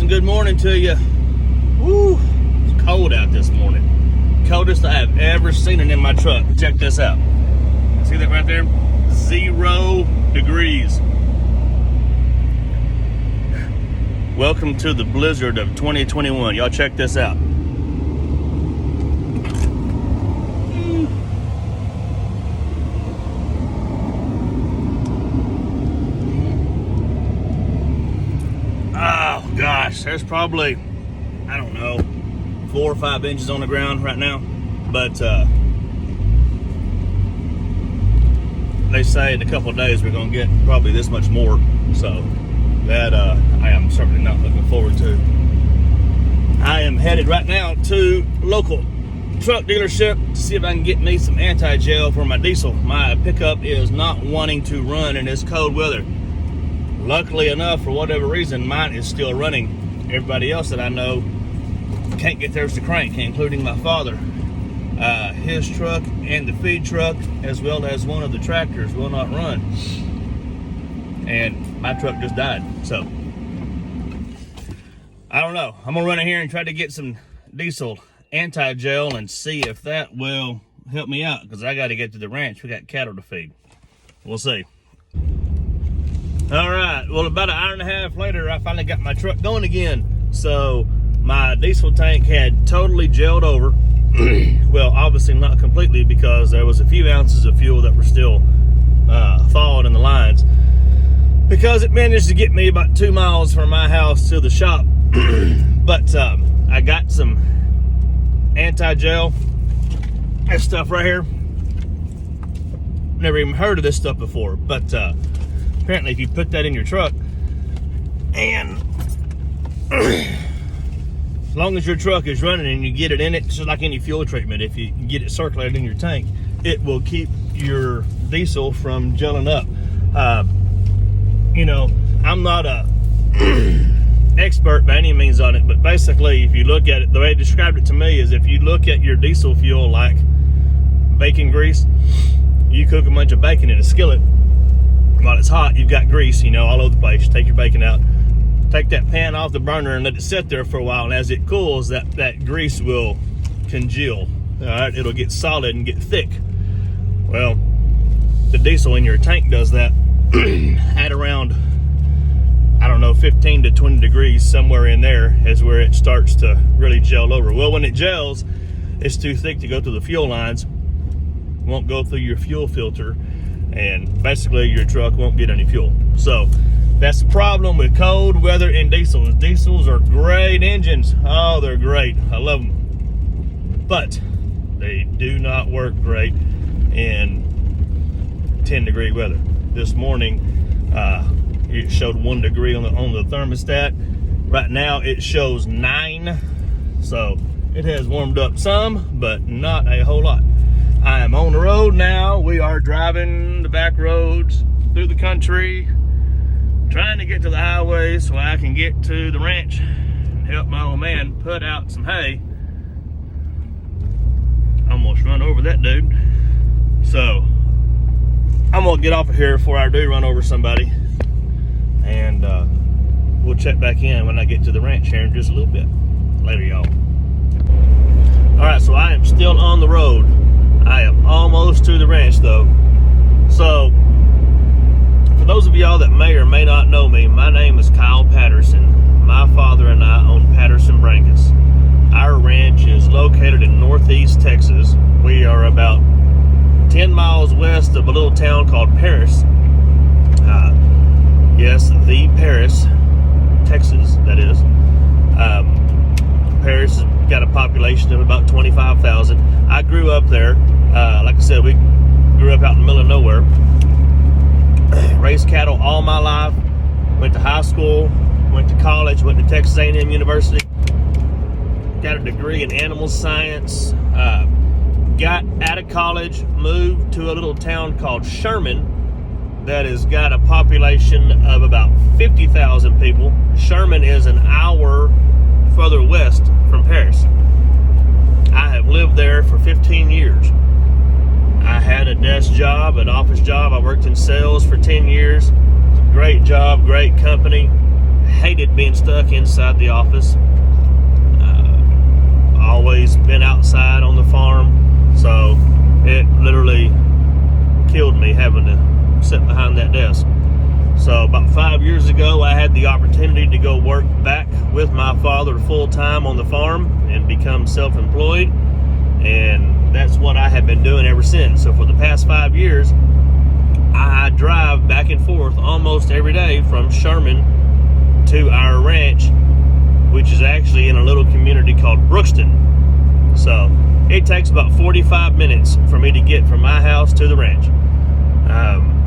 and good morning to you. Woo, it's cold out this morning. Coldest I have ever seen it in my truck. Check this out. See that right there? 0 degrees. Welcome to the blizzard of 2021. Y'all check this out. Oh gosh, there's probably, I don't know, 4 or 5 inches on the ground right now. But they say in a couple of days we're gonna get probably this much more. So that I am certainly not looking forward to. I am headed right now to local truck dealership to see if I can get me some anti-gel for my diesel. My pickup is not wanting to run in this cold weather. Luckily enough, for whatever reason, mine is still running. Everybody else that I know can't get theirs to crank, including my father. His truck and the feed truck, as well as one of the tractors, will not run. And my truck just died. So, I don't know. I'm going to run in here and try to get some diesel anti-gel and see if that will help me out, because I got to get to the ranch. We got cattle to feed. We'll see. All right, well, about an hour and a half later, I finally got my truck going again. So my diesel tank had totally gelled over. Well, obviously not completely, because there was a few ounces of fuel that were still thawed in the lines, because it managed to get me about 2 miles from my house to the shop. But I got some anti-gel. This stuff right here. Never even heard of this stuff before, but apparently if you put that in your truck, and as long as your truck is running and you get it in it, just like any fuel treatment, if you get it circulated in your tank, it will keep your diesel from gelling up. You know, I'm not a expert by any means on it, but basically if you look at it, the way they described it to me is, if you look at your diesel fuel like bacon grease, you cook a bunch of bacon in a skillet. While it's hot, you've got grease, you know, all over the place. Take your bacon out, take that pan off the burner and let it sit there for a while, and as it cools, that grease will congeal. All right, it'll get solid and get thick. Well, the diesel in your tank does that at around, I don't know, 15 to 20 degrees, somewhere in there is where it starts to really gel over. Well, when it gels, it's too thick to go through the fuel lines, won't go through your fuel filter, and basically your truck won't get any fuel. So that's the problem with cold weather and diesels. Diesels are great engines. Oh, they're great. I love them. But they do not work great in 10-degree weather. This morning, it showed 1 degree on the thermostat. Right now it shows 9. So it has warmed up some, but not a whole lot. I am on the road now. We are driving the back roads through the country, trying to get to the highway so I can get to the ranch and help my old man put out some hay. Almost run over that dude. So I'm gonna get off of here before I do run over somebody, and we'll check back in when I get to the ranch here in just a little bit. Later, y'all. All right, so I am still on the road. I am almost to the ranch though. So for those of y'all that may or may not know me, my name is Kyle Patterson. My father and I own Patterson Brangus. Our ranch is located in northeast Texas. We are about 10 miles west of a little town called Paris. Yes, the Paris, Texas, that is. Paris has got a population of about 25,000. I grew up there. Like I said, we grew up out in the middle of nowhere. Raised cattle all my life. Went to high school, went to college, went to Texas A&M University. Got a degree in animal science. Got out of college, moved to a little town called Sherman that has got a population of about 50,000 people. Sherman is an hour further west from Paris. I have lived there for 15 years. I had a desk job, an office job. I worked in sales for 10 years. Great job, great company. hated being stuck inside the office. Always been outside on the farm, so it literally killed me having to sit behind that desk. So about 5 years ago, I had the opportunity to go work back with my father full-time on the farm and become self-employed, and that's what I have been doing ever since. So for the past 5 years, I drive back and forth almost every day from Sherman to our ranch, which is actually in a little community called Brookston. So it takes about 45 minutes for me to get from my house to the ranch.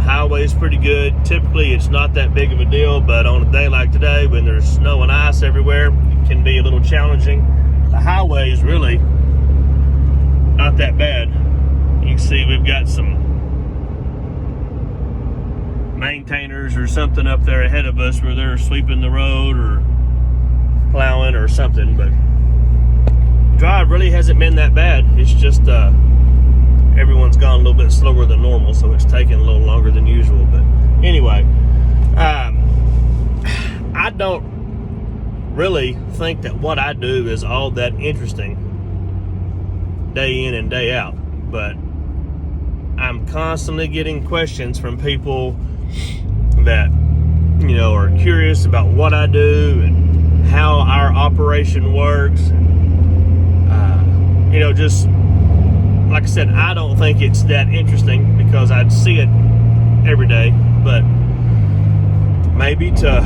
Highway's pretty good. Typically it's not that big of a deal, but on a day like today when there's snow and ice everywhere, it can be a little challenging. The highway is really not that bad. You can see we've got some maintainers or something up there ahead of us where they're sweeping the road or plowing or something, but drive really hasn't been that bad. It's just everyone's gone a little bit slower than normal, so it's taking a little longer than usual. But anyway, I don't really think that what I do is all that interesting day in and day out, but I'm constantly getting questions from people that, you know, are curious about what I do and how our operation works. You know, just like I said, I don't think it's that interesting because I'd see it every day, but maybe to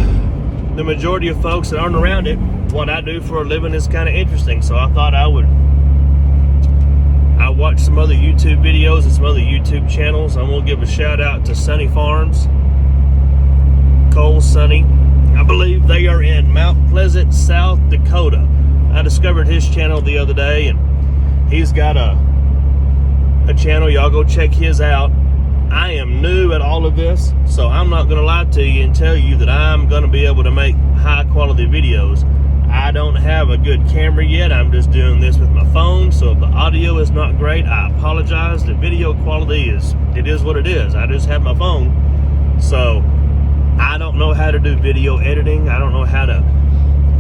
the majority of folks that aren't around it, what I do for a living is kind of interesting. So I thought I watched some other YouTube videos and some other YouTube channels. I'm going to give a shout out to Sunny Farms, Cole Sunny. I believe they are in Mount Pleasant, South Dakota. I discovered his channel the other day, and he's got a channel. Y'all go check his out. I am new at all of this, so I'm not going to lie to you and tell you that I'm going to be able to make high quality videos. I don't have a good camera yet. I'm just doing this with my phone, so if the audio is not great, I apologize. The video quality is what it is. I just have my phone, so I don't know how to do video editing. I don't know how to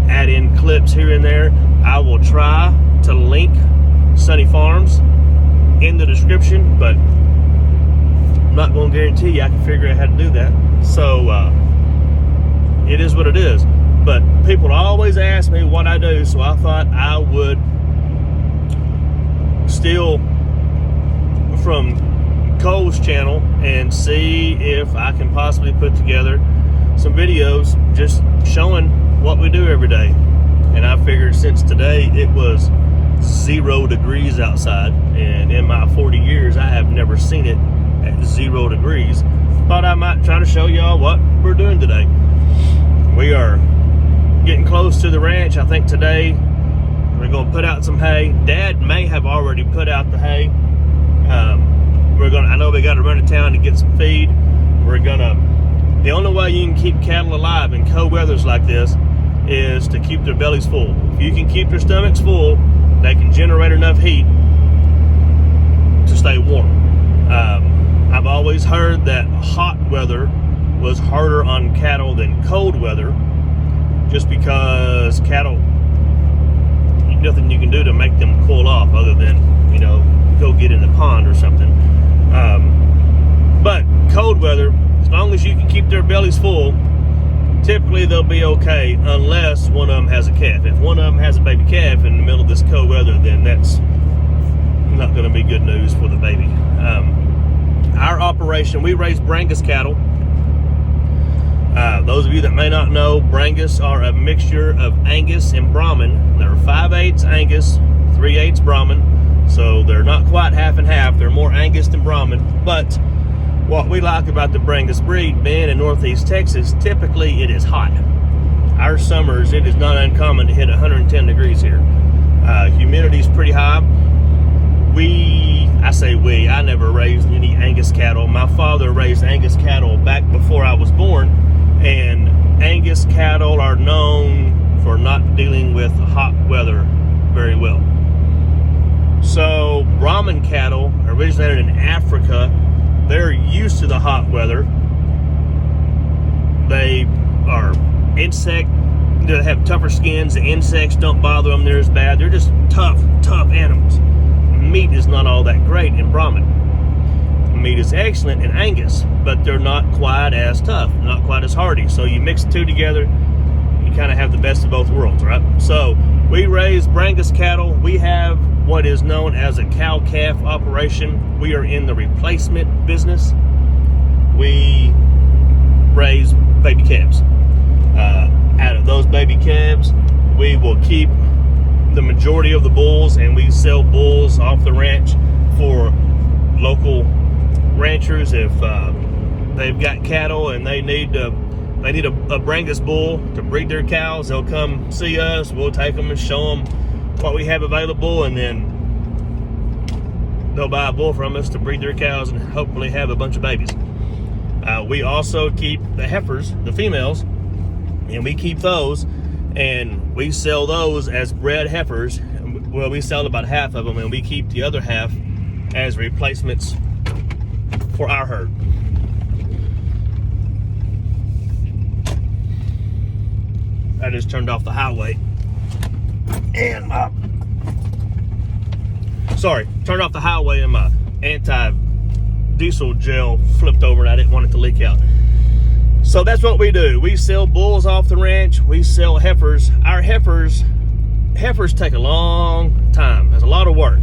add in clips here and there. I will try to link Sunny Farms in the description, but I'm not going to guarantee you I can figure out how to do that. So it is what it is. But people always ask me what I do, so I thought I would steal from Cole's channel and see if I can possibly put together some videos just showing what we do every day. And I figured since today it was 0 degrees outside, and in my 40 years I have never seen it at 0 degrees, thought I might try to show y'all what we're doing today. We are getting close to the ranch. I think today we're going to put out some hay. Dad may have already put out the hay. I know we got to run to town to get some feed. The only way you can keep cattle alive in cold weathers like this is to keep their bellies full. If you can keep their stomachs full, they can generate enough heat to stay warm. I've always heard that hot weather was harder on cattle than cold weather, just because cattle, nothing you can do to make them cool off other than, you know, go get in the pond or something. But cold weather, as long as you can keep their bellies full, typically they'll be okay, unless one of them has a calf. If one of them has a baby calf in the middle of this cold weather, then that's not going to be good news for the baby. Our operation, we raise Brangus cattle. Those of you that may not know, Brangus are a mixture of Angus and Brahman. They're 5/8 Angus, 3/8 Brahman, so they're not quite half and half. They're more Angus than Brahman. But what we like about the Brangus breed, being in Northeast Texas, typically it is hot. Our summers, it is not uncommon to hit 110 degrees here. Humidity's pretty high. I never raised any Angus cattle. My father raised Angus cattle back before I was born, and Angus cattle are known for not dealing with hot weather very well. So Brahman cattle originated in Africa. They're used to the hot weather. They are insect they have tougher skins. The insects don't bother them. They're as bad. They're just tough animals. Meat is not all that great in Brahman. Meat is excellent in Angus, but they're not quite as tough, not quite as hardy. So you mix the two together, you kind of have the best of both worlds, right? So we raise Brangus cattle. We have what is known as a cow-calf operation. We are in the replacement business. We raise baby calves. Out of those baby calves, we will keep the majority of the bulls, and we sell bulls off the ranch for local ranchers. If they've got cattle and they need a Brangus bull to breed their cows, they'll come see us. We'll take them and show them what we have available, and then they'll buy a bull from us to breed their cows and hopefully have a bunch of babies. We also keep the heifers, the females, and we keep those, and we sell those as bred heifers. Well, we sell about half of them, and we keep the other half as replacements for our herd. I just turned off the highway and turned off the highway, and my anti-diesel gel flipped over and I didn't want it to leak out. So that's what we do. We sell bulls off the ranch. We sell heifers. Our heifers take a long time. There's a lot of work.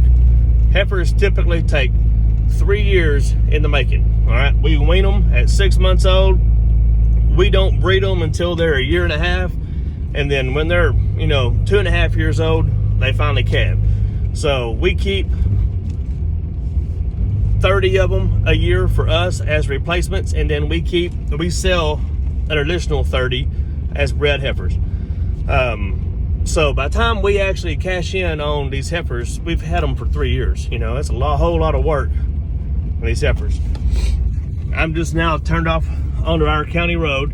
Heifers typically take 3 years in the making. All right, we wean them at 6 months old. We don't breed them until they're a year and a half, and then when they're 2.5 years old, they finally calve. So we keep 30 of them a year for us as replacements, and then we sell an additional 30 as bred heifers. So by the time we actually cash in on these heifers, we've had them for 3 years. That's a whole lot of work on these heifers. I'm just now turned off onto our county road.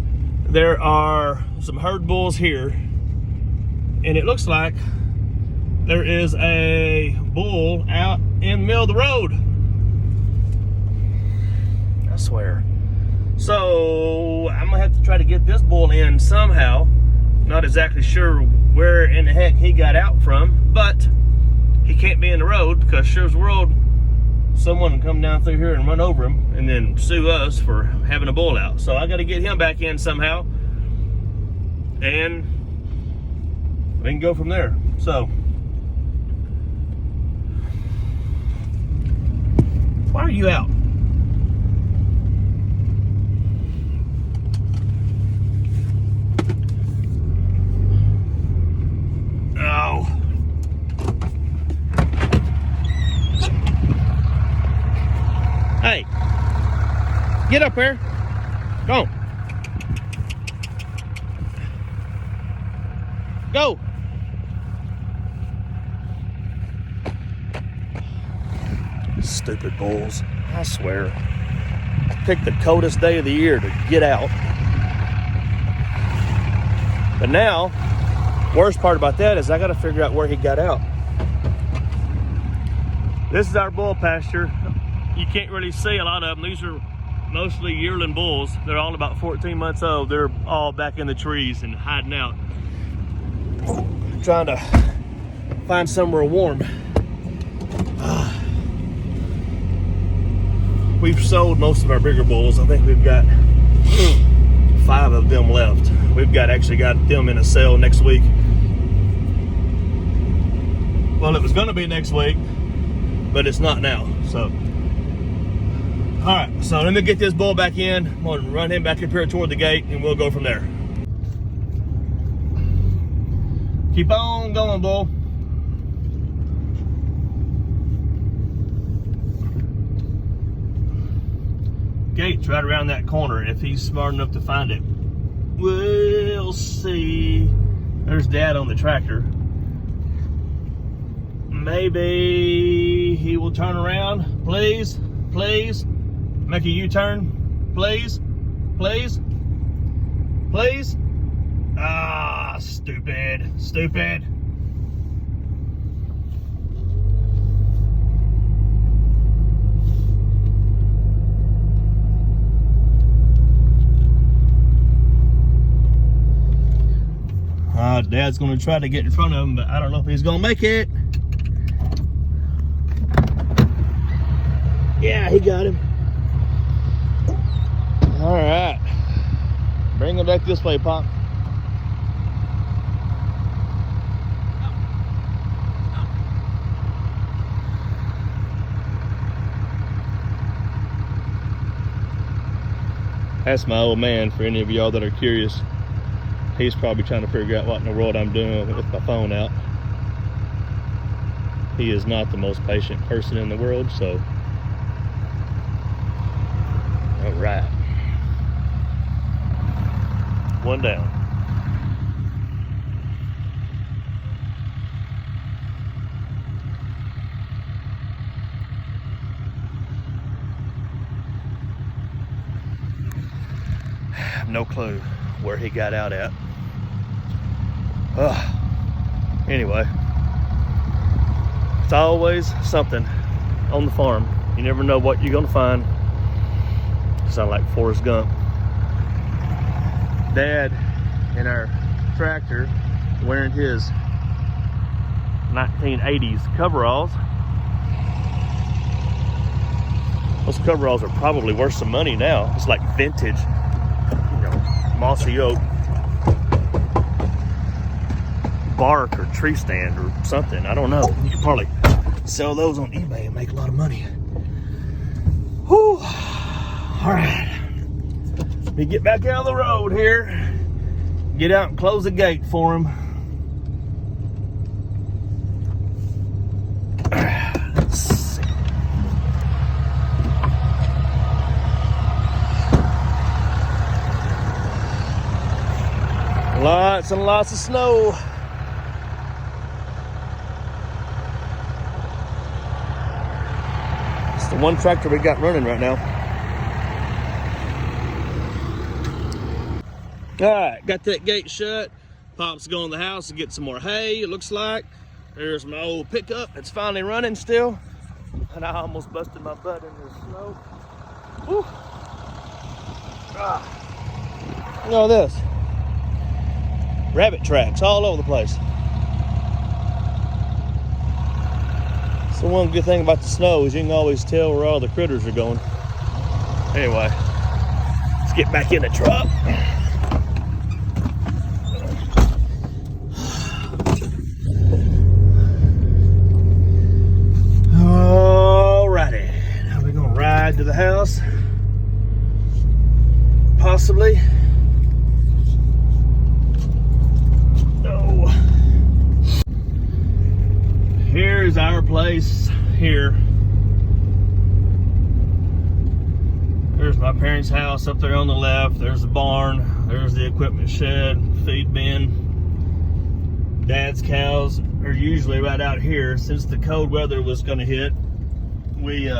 There are some herd bulls here, and it looks like there is a bull out in the middle of the road. I swear. So I'm gonna have to try to get this bull in somehow. Not exactly sure where in the heck he got out from, but he can't be in the road, because sure as world someone can come down through here and run over him and then sue us for having a bull out. So I got to get him back in somehow, and we can go from there. So why are you out? Oh. Hey, get up here. Go. Go. Stupid bulls. I swear. Picked the coldest day of the year to get out. But now, worst part about that is I got to figure out where he got out. This is our bull pasture. You can't really see a lot of them. These are mostly yearling bulls. They're all about 14 months old. They're all back in the trees and hiding out, trying to find somewhere warm. We've sold most of our bigger bulls. I think we've got 5 of them left. We've actually got them in a sale next week. Well, it was going to be next week, but it's not now. So, all right. So let me get this bull back in. I'm going to run him back up here toward the gate, and we'll go from there. Keep on going, bull. Gate's right around that corner. If he's smart enough to find it, we'll see. There's Dad on the tractor. Maybe he will turn around. Please, please, make a U-turn. Please, please, please. Ah, stupid, stupid. Dad's gonna try to get in front of him, but I don't know if he's gonna make it. Yeah, he got him. All right, bring him back this way, Pop. That's my old man, for any of y'all that are curious. He's probably trying to figure out what in the world I'm doing with my phone out. He is not the most patient person in the world, so. All right. One down. No clue where he got out at. Anyway, it's always something on the farm. You never know what you're gonna find. Sound like Forrest Gump. Dad in our tractor wearing his 1980s coveralls. Those coveralls are probably worth some money now. It's like vintage, mossy oak bark or tree stand or something. I don't know. You could probably sell those on eBay and make a lot of money. Whew. All right. Let me get back out of the road here. Get out and close the gate for him. Let's see. Lots and lots of snow. It's the one tractor we got running right now. All right, got that gate shut. Pop's going to the house to get some more hay, it looks like. There's my old pickup. It's finally running still. And I almost busted my butt in the snow. Whew. Look at this. Rabbit tracks all over the place. So one good thing about the snow is you can always tell where all the critters are going. Anyway, let's get back in the truck. Alrighty, now we're gonna ride to the house. Possibly. Here's our place here. There's my parents' house up there on the left. There's the barn. There's the equipment shed, feed bin. Dad's cows are usually right out here. Since the cold weather was going to hit, we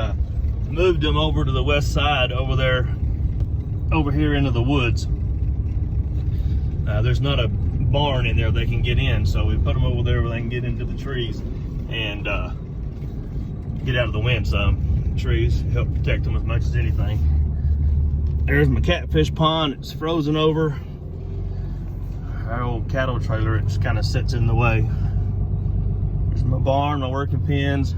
moved them over to the west side over there, over here into the woods. There's not a barn in there they can get in, so we put them over there where they can get into the trees and get out of the wind some. Trees help protect them as much as anything. There's my catfish pond. It's frozen over. Our old cattle trailer, it just kind of sits in the way. There's my barn, my working pens.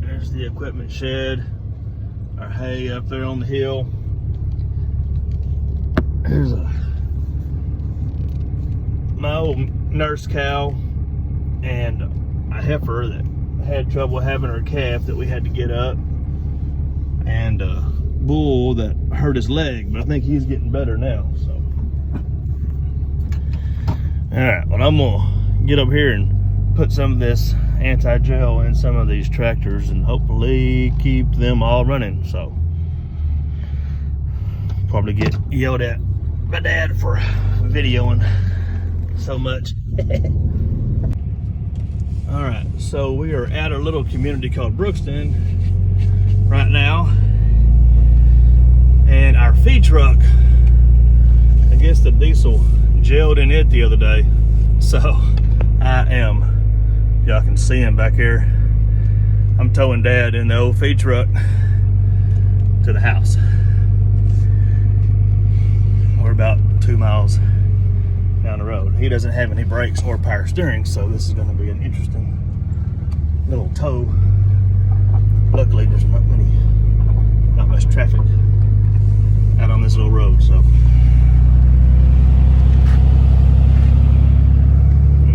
There's the equipment shed. Our hay up there on the hill. There's my old nurse cow and a heifer that had trouble having her calf that we had to get up, and a bull that hurt his leg, but I think he's getting better now. So, all right, well, I'm gonna get up here and put some of this anti-gel in some of these tractors and hopefully keep them all running. So, probably get yelled at by Dad for videoing so much. All right, so we are at a little community called Brookston right now, and our feed truck, I guess the diesel gelled in it the other day. So y'all can see him back here. I'm towing Dad in the old feed truck to the house. We're about 2 miles down the road. he doesn't have any brakes or power steering, so this is going to be an interesting little tow. Luckily, there's not much traffic out on this little road, so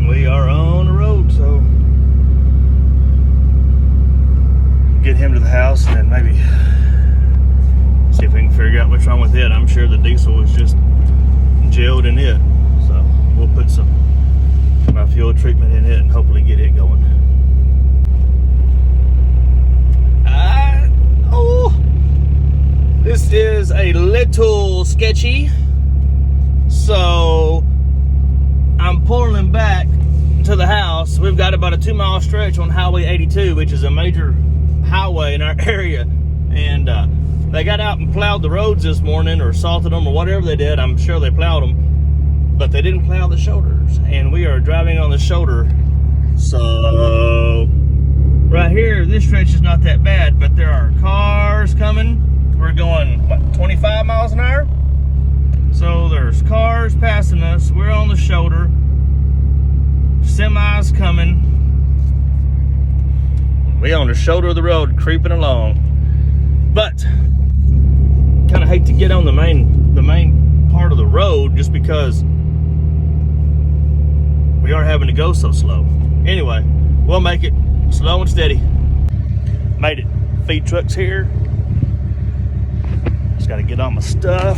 we are on the road. So get him to the house and then maybe see if we can figure out what's wrong with it. I'm sure the diesel is just gelled in it, so we'll put my fuel treatment in it and hopefully get it going. This is a little sketchy, so I'm pulling him back to the house. We've got about a 2-mile stretch on Highway 82, which is a major highway in our area, and they got out and plowed the roads this morning, or salted them, or whatever they did. I'm sure they plowed them, but they didn't plow the shoulders, and we are driving on the shoulder. So right here, this stretch is not that bad, but there are cars coming. We're going, what, 25 miles an hour? So there's cars passing us. We're on the shoulder. Semis coming. We on the shoulder of the road, creeping along. But kind of hate to get on the main part of the road just because we are having to go so slow. Anyway, we'll make it slow and steady. Made it. Feed truck's here. Just got to get on my stuff.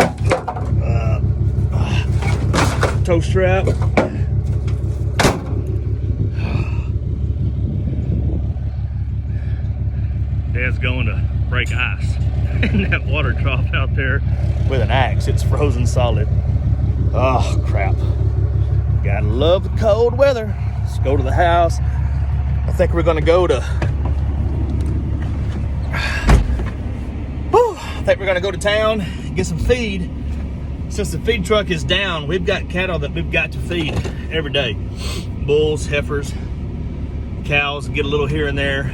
Tow strap. Dad's going to break ice in that water trough out there with an axe. It's frozen solid. Oh, crap. Gotta love the cold weather. Let's go to the house. I think we're going to go to... I think we're going to go to town, get some feed. Since the feed truck is down, we've got cattle that we've got to feed every day. Bulls, heifers, cows, get a little here and there.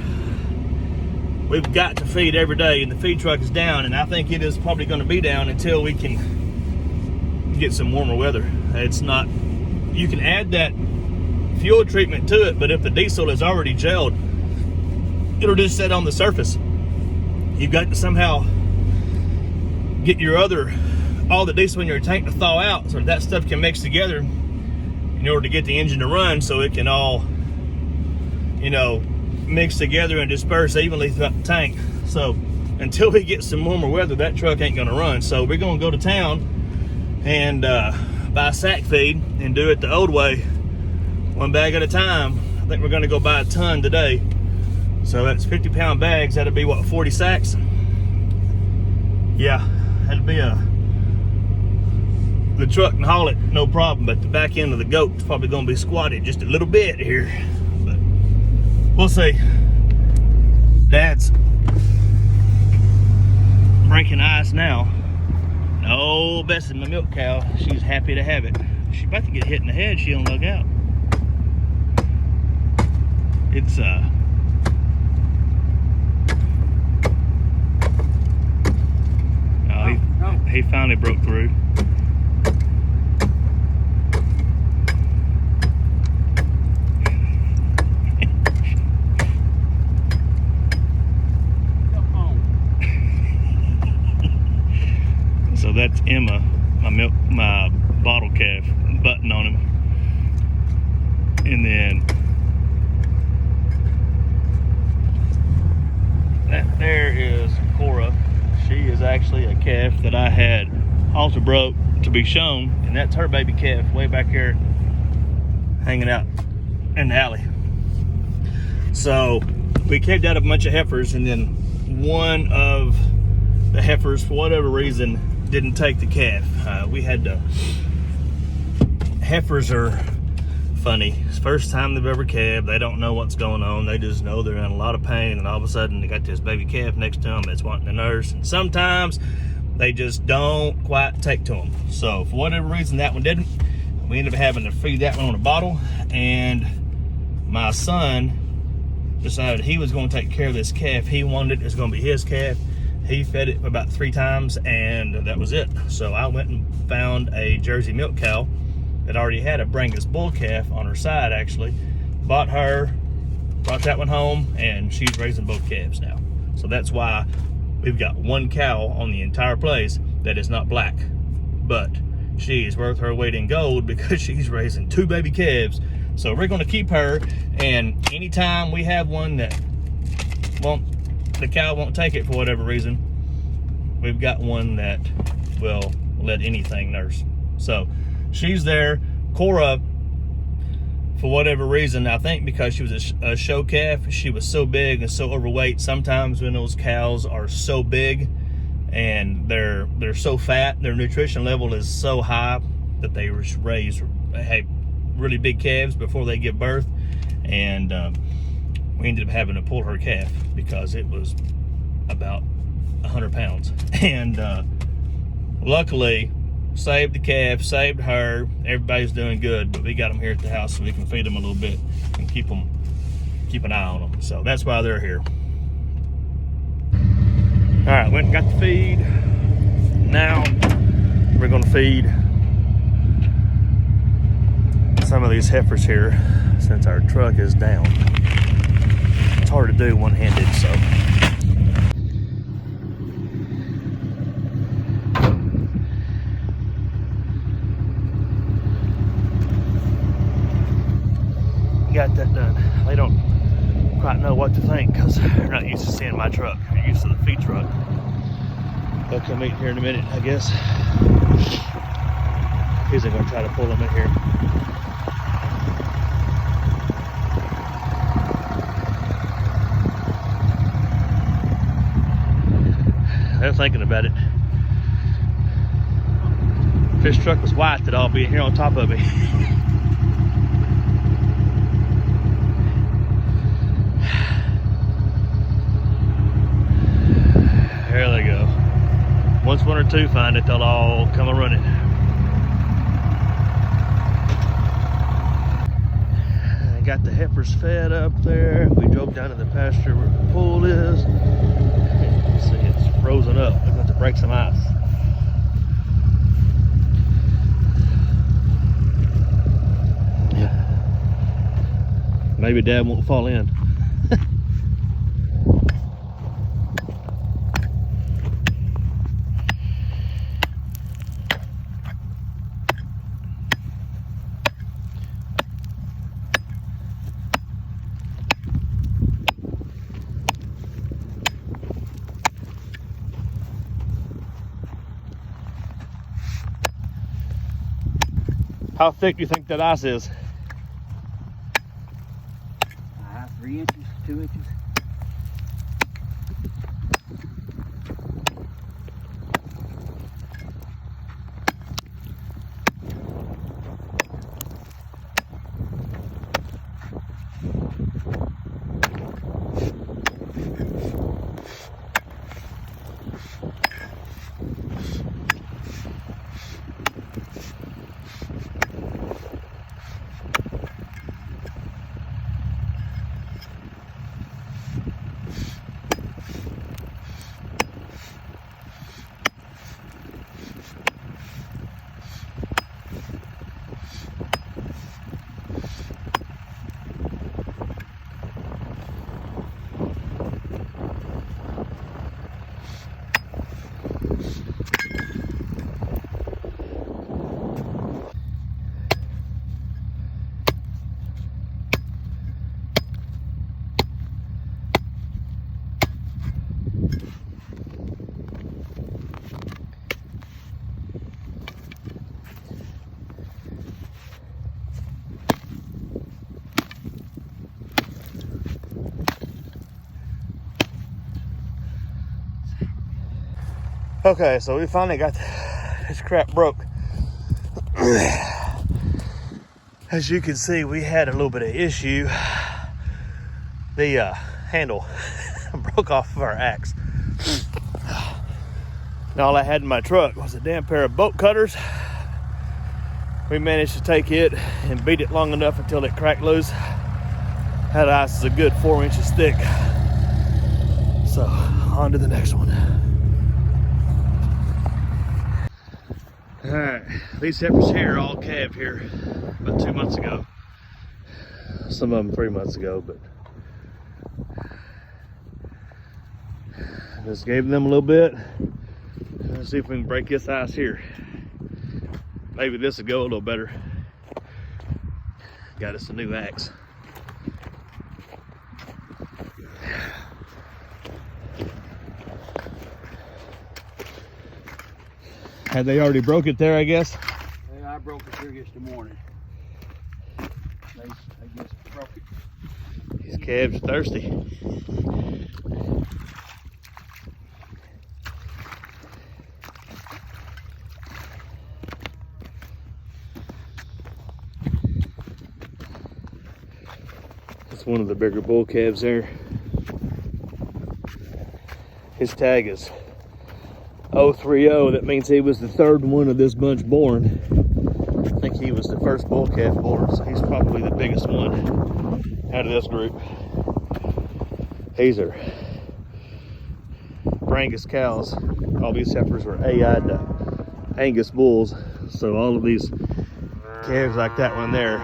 We've got to feed every day, and the feed truck is down, and I think it is probably going to be down until we can get some warmer weather. It's not, you can add that fuel treatment to it, but if the diesel is already gelled, it'll just sit on the surface. You've got to somehow get all the diesel in your tank to thaw out so that stuff can mix together in order to get the engine to run, so it can all, mix together and disperse evenly throughout the tank. So until we get some warmer weather, that truck ain't gonna run. So we're gonna go to town and buy sack feed and do it the old way, 1 bag at a time. I think we're gonna go buy a ton today. So that's 50-pound bags. That'll be what, 40 sacks? Yeah, that'll be the truck can haul it, no problem, but the back end of the goat's probably gonna be squatted just a little bit here. But we'll see. Dad's breaking ice now. Oh, Bessie, my milk cow, she's happy to have it. She's about to get hit in the head, she don't look out. It's he finally broke through. So that's Emma, my bottle calf, button on him. And then that there is Cora. She is actually a calf that I had halter broke to be shown, and that's her baby calf way back here hanging out in the alley. So we kicked out a bunch of heifers, and then one of the heifers, for whatever reason, didn't take the calf. We had to, heifers are funny. It's the first time they've ever calved. They don't know what's going on. They just know they're in a lot of pain, and all of a sudden they got this baby calf next to them that's wanting to nurse, and sometimes they just don't quite take to them. So for whatever reason, that one didn't. We ended up having to feed that one on a bottle, and my son decided he was going to take care of this calf. He wanted it. It was going to be his calf. He fed it about 3 times, and that was it. So I went and found a Jersey milk cow that already had a Brangus bull calf on her side, actually. Bought her, brought that one home, and she's raising both calves now. So that's why we've got one cow on the entire place that is not black. But she is worth her weight in gold because she's raising 2 baby calves. So we're going to keep her, and anytime we have one that the cow won't take it for whatever reason, we've got one that will let anything nurse. So she's there. Cora, for whatever reason, I think because she was a show calf, she was so big and so overweight. Sometimes when those cows are so big and they're so fat, their nutrition level is so high that they raise really big calves before they give birth. And we ended up having to pull her calf because it was about 100 pounds. And luckily, saved the calf, saved her. Everybody's doing good, but we got them here at the house so we can feed them a little bit and keep an eye on them. So that's why they're here. All right, went and got the feed. Now we're gonna feed some of these heifers here since our truck is down. It's hard to do one-handed, so. Got that done. They don't quite know what to think because they're not used to seeing my truck. They're used to the feed truck. They'll come eat here in a minute, I guess. He's gonna try to pull them in here. They're thinking about it. If this truck was white, they'd all be here on top of me. There they go. Once one or two find it, they'll all come a running. I got the heifers fed up there. We drove down to the pasture where the pool is. See, it's frozen up. We're going to break some ice. Yeah. Maybe Dad won't fall in. How thick do you think that ice is? 3 inches, 2 inches. Okay, so we finally got this crap broke. As you can see, we had a little bit of issue. The handle broke off of our axe. And all I had in my truck was a damn pair of bolt cutters. We managed to take it and beat it long enough until it cracked loose. That ice is a good 4 inches thick. So, on to the next one. All right, these heifers here all calved here about 2 months ago. Some of them 3 months ago, but just gave them a little bit. Let's see if we can break this ice here. Maybe this will go a little better. Got us a new axe. Had they already broke it there, I guess? Yeah, I broke it here yesterday morning. I guess broke it. These calves are thirsty. That's one of the bigger bull calves there. His tag is 030. That means he was the third one of this bunch born. I think he was the first bull calf born, so he's probably the biggest one out of this group. These are Angus cows. All these heifers are AI'd to Angus bulls, so all of these calves like that one there,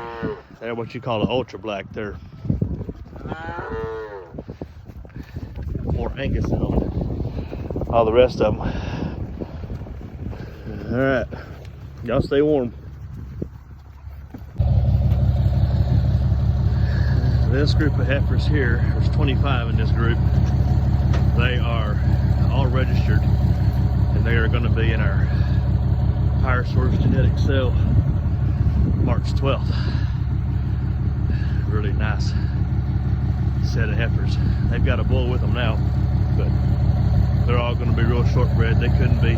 they're what you call an ultra black. They're more Angus than all the rest of them. All right, y'all stay warm. This group of heifers here, there's 25 in this group. They are all registered, and they are going to be in our higher source genetic sale March 12th. Really nice set of heifers. They've got a bull with them now, but they're all going to be real short bred. They couldn't be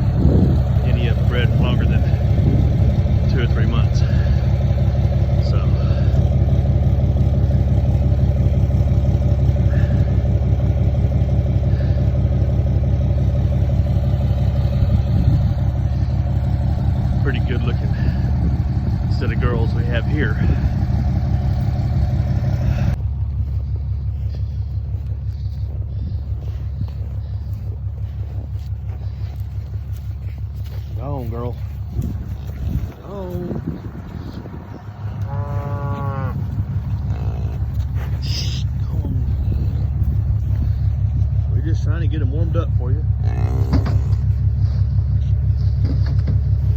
any of them bred longer than 2 or 3 months. So pretty good looking set of girls we have here. Go on, girl. Oh. Come on. We're just trying to get them warmed up for you.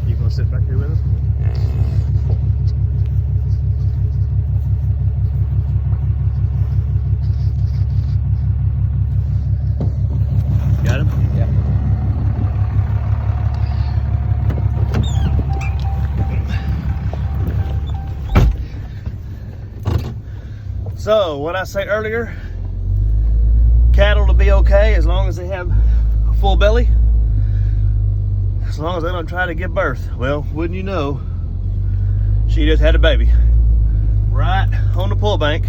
You gonna sit back here with us? Got him? Yeah. So, what I say earlier, cattle to be okay as long as they have a full belly, as long as they don't try to give birth. Well, wouldn't you know, she just had a baby right on the pull bank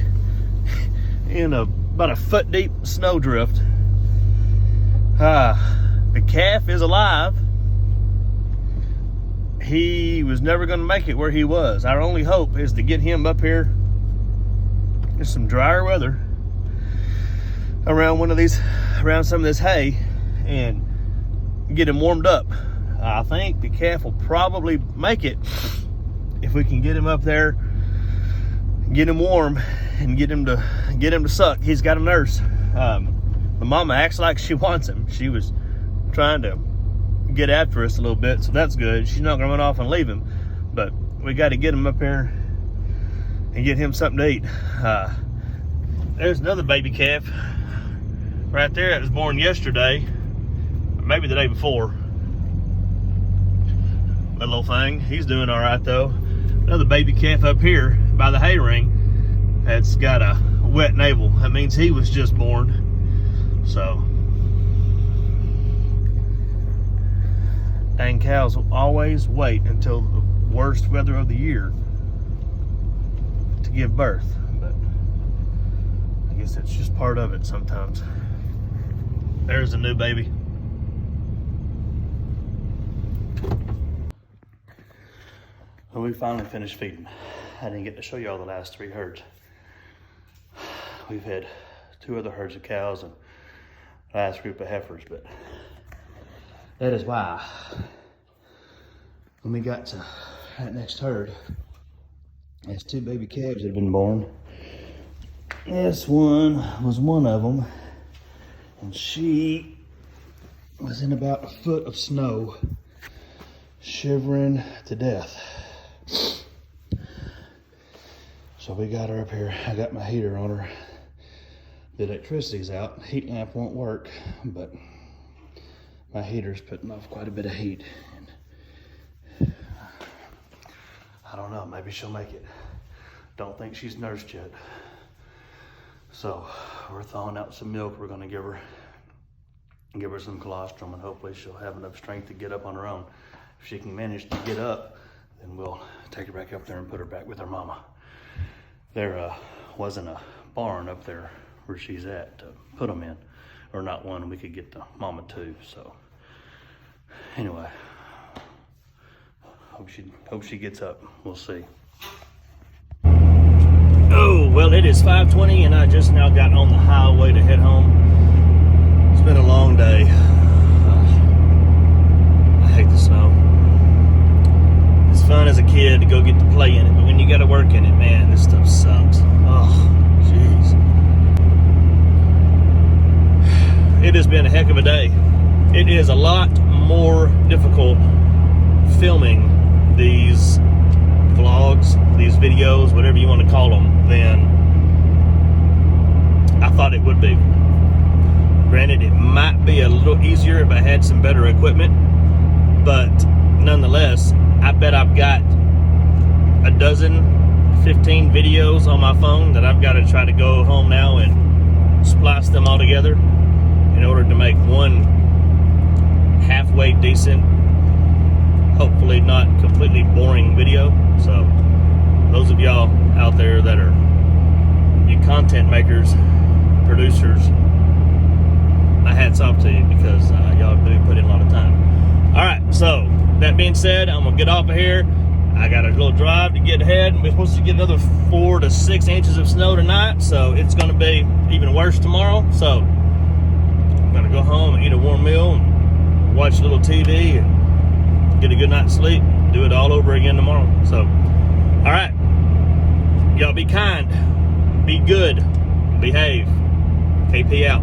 in about a foot deep snow drift. The calf is alive. He was never going to make it where he was. Our only hope is to get him up here in some drier weather around some of this hay and get him warmed up. I think the calf will probably make it if we can get him up there, get him warm, and get him to suck. He's got a nurse. The mama acts like she wants him. She was trying to get after us a little bit, so that's good. She's not gonna run off and leave him, but we got to get him up here and get him something to eat. There's another baby calf right there that was born yesterday, or maybe the day before. That little thing, he's doing all right though. Another baby calf up here by the hay ring that's got a wet navel. That means he was just born. So, dang cows will always wait until the worst weather of the year to give birth, but I guess that's just part of it sometimes. There's a new baby. Well, we finally finished feeding. I didn't get to show you all the last 3 herds. We've had 2 other herds of cows and last group of heifers, but that is why when we got to that next herd, there's 2 baby calves that had been born. This one was one of them, and she was in about a foot of snow, shivering to death. So we got her up here. I got my heater on her. The electricity's out. The heat lamp won't work, but my heater's putting off quite a bit of heat. And I don't know, maybe she'll make it. Don't think she's nursed yet. So we're thawing out some milk. We're gonna give her some colostrum, and hopefully she'll have enough strength to get up on her own. If she can manage to get up, then we'll take her back up there and put her back with her mama. There wasn't a barn up there where she's at to put them in, or not one. We could get the mama too. So anyway, hope she gets up. We'll see. Oh, well, it is 5:20 and I just now got on the highway to head home. It's been a long day. I hate the snow. It's fun as a kid to go get to play in it, but when you gotta work in it, man, this stuff sucks. Oh, jeez. It has been a heck of a day. It is a lot more difficult filming these vlogs, these videos, whatever you want to call them, than I thought it would be. Granted, it might be a little easier if I had some better equipment, but nonetheless, I bet I've got a dozen, 15 videos on my phone that I've got to try to go home now and splice them all together in order to make one halfway decent, hopefully not completely boring video. So those of y'all out there that are you content makers, producers, my hat's off to you, because y'all do put in a lot of time. All right, so that being said, I'm gonna get off of here. I got a little drive to get ahead. We're supposed to get another 4 to 6 inches of snow tonight, so it's gonna be even worse tomorrow. So I'm gonna go home and eat a warm meal and watch a little TV and get a good night's sleep. Do it all over again tomorrow. So, all right, y'all be kind, be good, behave. KP out.